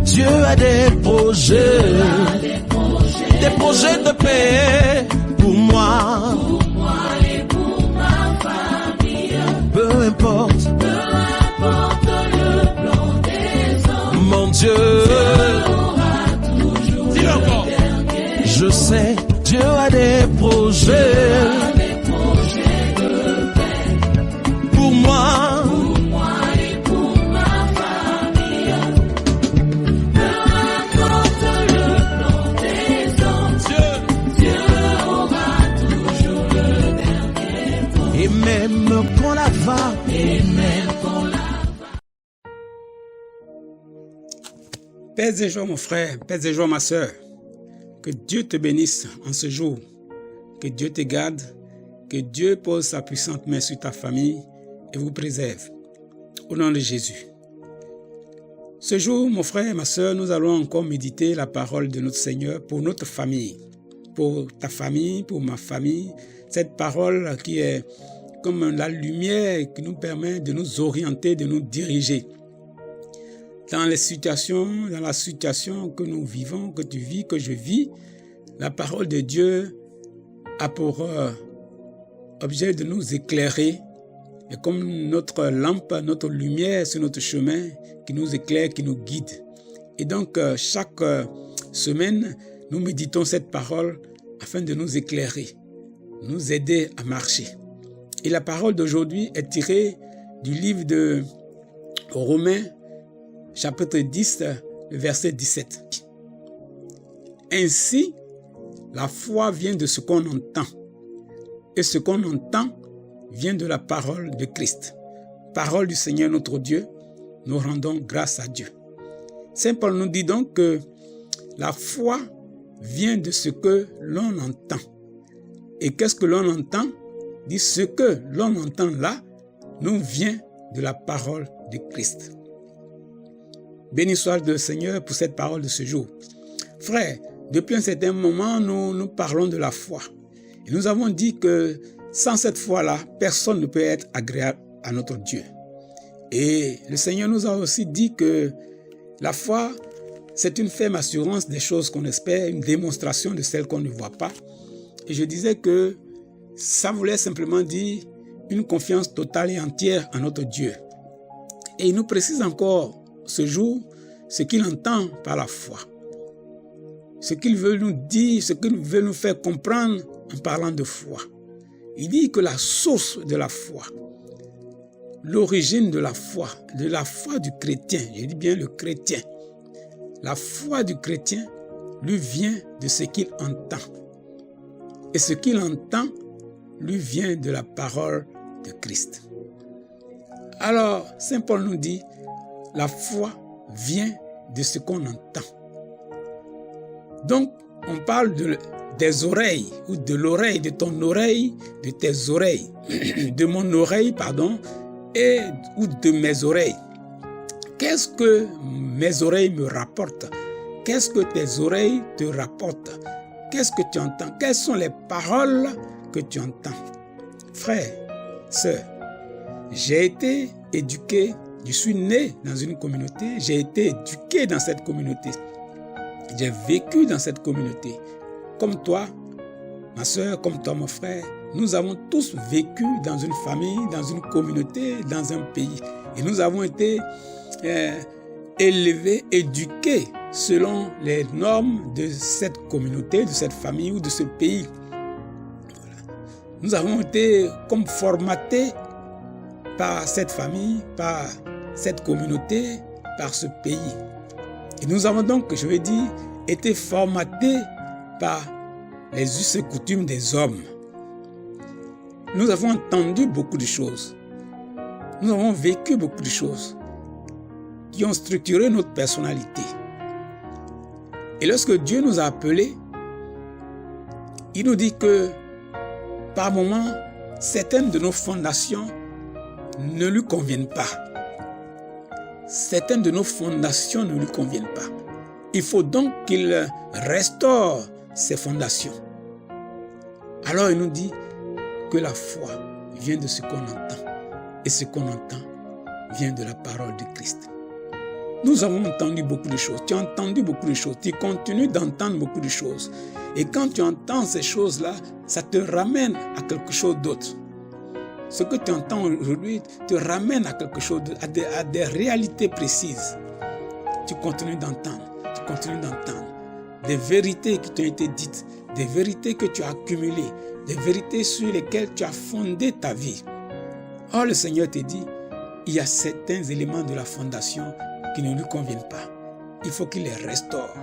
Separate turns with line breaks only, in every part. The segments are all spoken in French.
Dieu a des projets de paix pour moi
et pour ma famille.
Peu importe
le plan des hommes,
mon Dieu
aura toujours
dis-le encore.
dernier
Je sais Dieu a des projets
de paix
pour moi
pour moi et pour ma famille. Peu importe le plan des hommes, Dieu aura toujours le dernier mot.
et même quand la va
Et même quand la
Paix et joie mon frère, paix et joie ma soeur. Que Dieu te bénisse en ce jour. Que Dieu te garde. Que Dieu pose sa puissante main sur ta famille et vous préserve. Au nom de Jésus. Ce jour, mon frère et ma soeur, nous allons encore méditer la parole de notre Seigneur pour notre famille. Pour ta famille, pour ma famille. Cette parole qui est comme la lumière qui nous permet de nous orienter, de nous diriger. Dans la situation que nous vivons, que tu vis, que je vis, la parole de Dieu a pour objet de nous éclairer. Et comme notre lampe, notre lumière sur notre chemin qui nous éclaire, qui nous guide. Et donc, chaque semaine, nous méditons cette parole afin de nous éclairer, nous aider à marcher. Et la parole d'aujourd'hui est tirée du livre de Romains, chapitre 10, le verset 17. Ainsi, la foi vient de ce qu'on entend, et ce qu'on entend vient de la parole de Christ. Parole du Seigneur notre Dieu, nous rendons grâce à Dieu. Saint Paul nous dit donc que la foi vient de ce que l'on entend. Et qu'est-ce que l'on entend? Dit ce que l'on entend là, nous vient de la parole de Christ. Béni soit le Seigneur pour cette parole de ce jour. Frère, depuis un certain moment, nous parlons de la foi. Et nous avons dit que sans cette foi-là, personne ne peut être agréable à notre Dieu. Et le Seigneur nous a aussi dit que la foi, c'est une ferme assurance des choses qu'on espère, une démonstration de celles qu'on ne voit pas. Et je disais que ça voulait simplement dire une confiance totale et entière en notre Dieu. Et il nous précise encore ce jour ce qu'il entend par la foi. Ce qu'il veut nous dire, ce qu'il veut nous faire comprendre en parlant de foi. Il dit que la source de la foi, l'origine de la foi du chrétien, je dis bien le chrétien, la foi du chrétien lui vient de ce qu'il entend. Et ce qu'il entend lui vient de la parole de Christ. Alors, Saint Paul nous dit, la foi vient de ce qu'on entend. Donc, on parle des oreilles, ou de l'oreille, de ton oreille, de tes oreilles, de mon oreille, pardon, ou de mes oreilles. Qu'est-ce que mes oreilles me rapportent? Qu'est-ce que tes oreilles te rapportent? Qu'est-ce que tu entends? Quelles sont les paroles que tu entends? Frère, sœur, j'ai été éduqué, je suis né dans une communauté, j'ai été éduqué dans cette communauté. J'ai vécu dans cette communauté. Comme toi, ma soeur, comme toi, mon frère, nous avons tous vécu dans une famille, dans une communauté, dans un pays. Et nous avons été élevés, éduqués selon les normes de cette communauté, de cette famille ou de ce pays. Voilà. Nous avons été comme formatés par cette famille, par cette communauté, par ce pays. Et nous avons donc, je veux dire, été formatés par les us et coutumes des hommes. Nous avons entendu beaucoup de choses. Nous avons vécu beaucoup de choses qui ont structuré notre personnalité. Et lorsque Dieu nous a appelés, il nous dit que par moments, certaines de nos fondations ne lui conviennent pas. Certaines de nos fondations ne lui conviennent pas. Il faut donc qu'il restaure ces fondations. Alors il nous dit que la foi vient de ce qu'on entend. Et ce qu'on entend vient de la parole de Christ. Nous avons entendu beaucoup de choses. Tu as entendu beaucoup de choses. Tu continues d'entendre beaucoup de choses. Et quand tu entends ces choses-là, ça te ramène à quelque chose d'autre. Ce que tu entends aujourd'hui te ramène à quelque chose d'autre, à des réalités précises. Tu continues d'entendre. Tu continues d'entendre. Des vérités qui t'ont été dites. Des vérités que tu as accumulées. Des vérités sur lesquelles tu as fondé ta vie. Or, le Seigneur te dit, il y a certains éléments de la fondation qui ne lui conviennent pas. Il faut qu'il les restaure.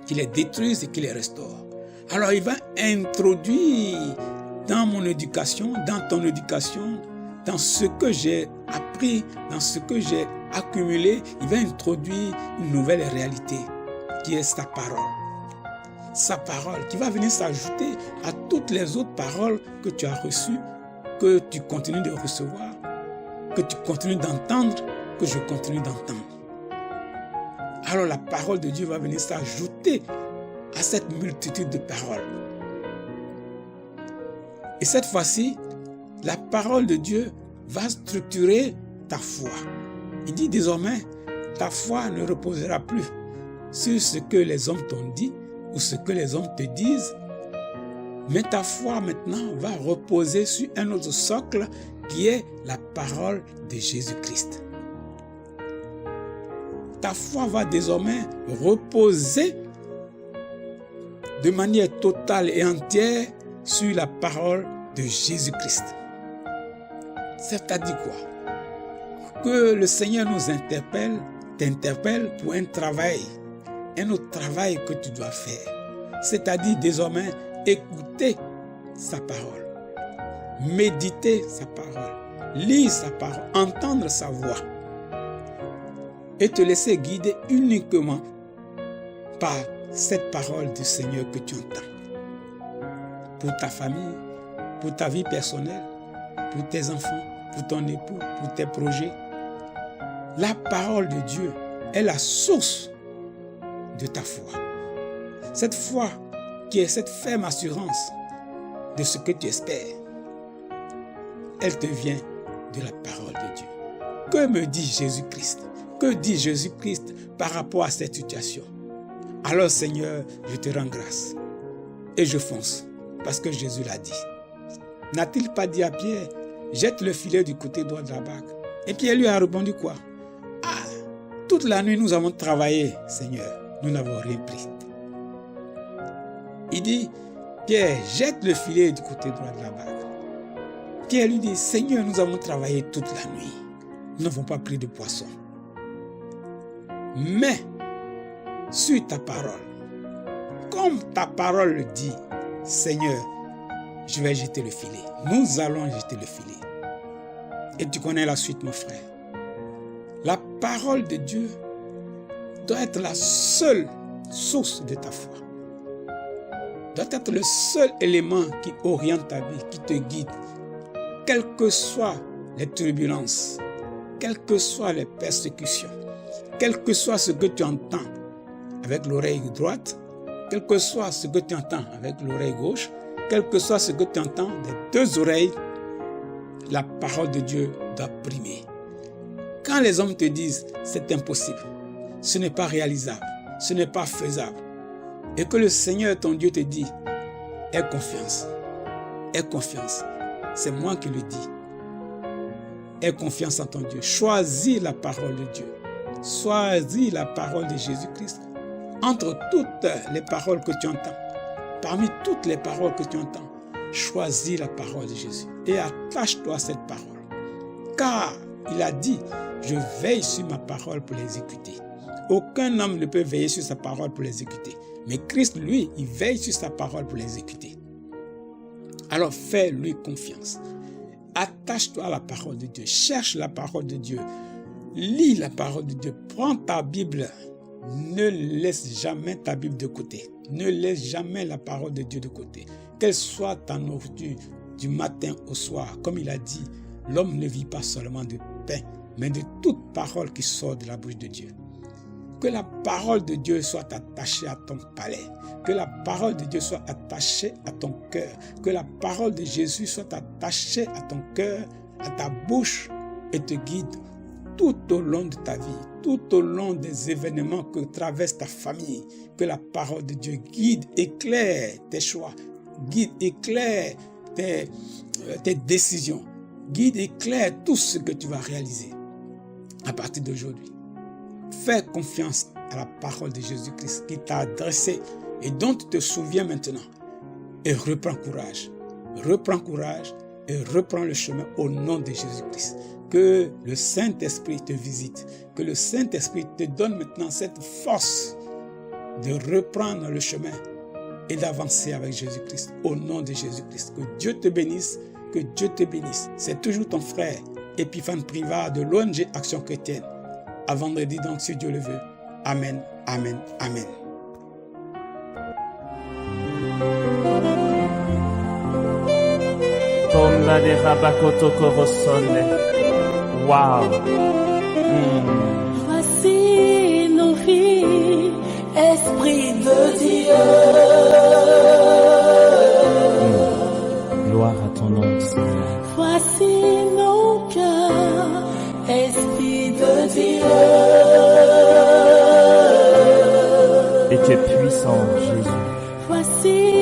Qu'il les détruise et qu'il les restaure. Alors, il va introduire dans mon éducation, dans ton éducation, dans ce que j'ai appris, dans ce que j'ai accumulé, il va introduire une nouvelle réalité qui est sa parole. Sa parole qui va venir s'ajouter à toutes les autres paroles que tu as reçues, que tu continues de recevoir, que tu continues d'entendre, que je continue d'entendre. Alors la parole de Dieu va venir s'ajouter à cette multitude de paroles. Et cette fois-ci, la parole de Dieu va structurer ta foi. Il dit désormais, ta foi ne reposera plus sur ce que les hommes t'ont dit ou ce que les hommes te disent, mais ta foi maintenant va reposer sur un autre socle qui est la parole de Jésus-Christ. Ta foi va désormais reposer de manière totale et entière sur la parole de Jésus-Christ. C'est-à-dire quoi? Que le Seigneur nous t'interpelle pour un autre travail que tu dois faire. C'est-à-dire désormais écouter sa parole, méditer sa parole, lire sa parole, entendre sa voix et te laisser guider uniquement par cette parole du Seigneur que tu entends. Pour ta famille, pour ta vie personnelle, pour tes enfants, pour ton époux, pour tes projets. La parole de Dieu est la source de ta foi. Cette foi qui est cette ferme assurance de ce que tu espères, elle te vient de la parole de Dieu. Que me dit Jésus-Christ? Que dit Jésus-Christ par rapport à cette situation? Alors Seigneur, je te rends grâce et je fonce parce que Jésus l'a dit. N'a-t-il pas dit à Pierre, jette le filet du côté droit de la barque? Et Pierre lui a répondu quoi? Ah, toute la nuit nous avons travaillé, Seigneur, nous n'avons rien pris. Il dit, Pierre, jette le filet du côté droit de la barque. Pierre lui dit, Seigneur, nous avons travaillé toute la nuit, nous n'avons pas pris de poisson. Mais, sur ta parole, comme ta parole le dit, Seigneur, je vais jeter le filet. Nous allons jeter le filet. Et tu connais la suite, mon frère. La parole de Dieu doit être la seule source de ta foi. Doit être le seul élément qui oriente ta vie, qui te guide. Quelles que soient les turbulences, quelles que soient les persécutions, quel que soit ce que tu entends avec l'oreille droite, quel que soit ce que tu entends avec l'oreille gauche, quel que soit ce que tu entends des deux oreilles, la parole de Dieu doit primer. Quand les hommes te disent c'est impossible, ce n'est pas réalisable, ce n'est pas faisable, et que le Seigneur ton Dieu te dit, aie confiance, c'est moi qui le dis. Aie confiance en ton Dieu, choisis la parole de Dieu, choisis la parole de Jésus-Christ entre toutes les paroles que tu entends. Parmi toutes les paroles que tu entends, choisis la parole de Jésus et attache-toi à cette parole. Car il a dit, je veille sur ma parole pour l'exécuter. Aucun homme ne peut veiller sur sa parole pour l'exécuter. Mais Christ, lui, il veille sur sa parole pour l'exécuter. Alors fais-lui confiance. Attache-toi à la parole de Dieu. Cherche la parole de Dieu. Lis la parole de Dieu. Prends ta Bible. Ne laisse jamais ta Bible de côté. Ne laisse jamais la parole de Dieu de côté. Qu'elle soit ta nourriture du matin au soir. Comme il a dit, l'homme ne vit pas seulement de pain, mais de toute parole qui sort de la bouche de Dieu. Que la parole de Dieu soit attachée à ton palais. Que la parole de Dieu soit attachée à ton cœur. Que la parole de Jésus soit attachée à ton cœur, à ta bouche et te guide tout au long de ta vie, tout au long des événements que traverse ta famille, que la parole de Dieu guide, éclaire tes choix, guide, éclaire tes décisions, guide, éclaire tout ce que tu vas réaliser à partir d'aujourd'hui. Fais confiance à la parole de Jésus-Christ qui t'a adressé et dont tu te souviens maintenant. Et reprends courage et reprends le chemin au nom de Jésus-Christ. Que le Saint-Esprit te visite, que le Saint-Esprit te donne maintenant cette force de reprendre le chemin et d'avancer avec Jésus-Christ au nom de Jésus-Christ. Que Dieu te bénisse, que Dieu te bénisse. C'est toujours ton frère Epiphane Privat de l'ONG Action Chrétienne. À vendredi donc si Dieu le veut. Amen, amen, amen.
Tonda de Rabakoto Korosonde. Wow.
Voici nos vies, Esprit de Dieu.
Gloire à ton nom, Seigneur.
Voici nos cœurs, Esprit de Dieu.
Et tu es puissant, Jésus.
Voici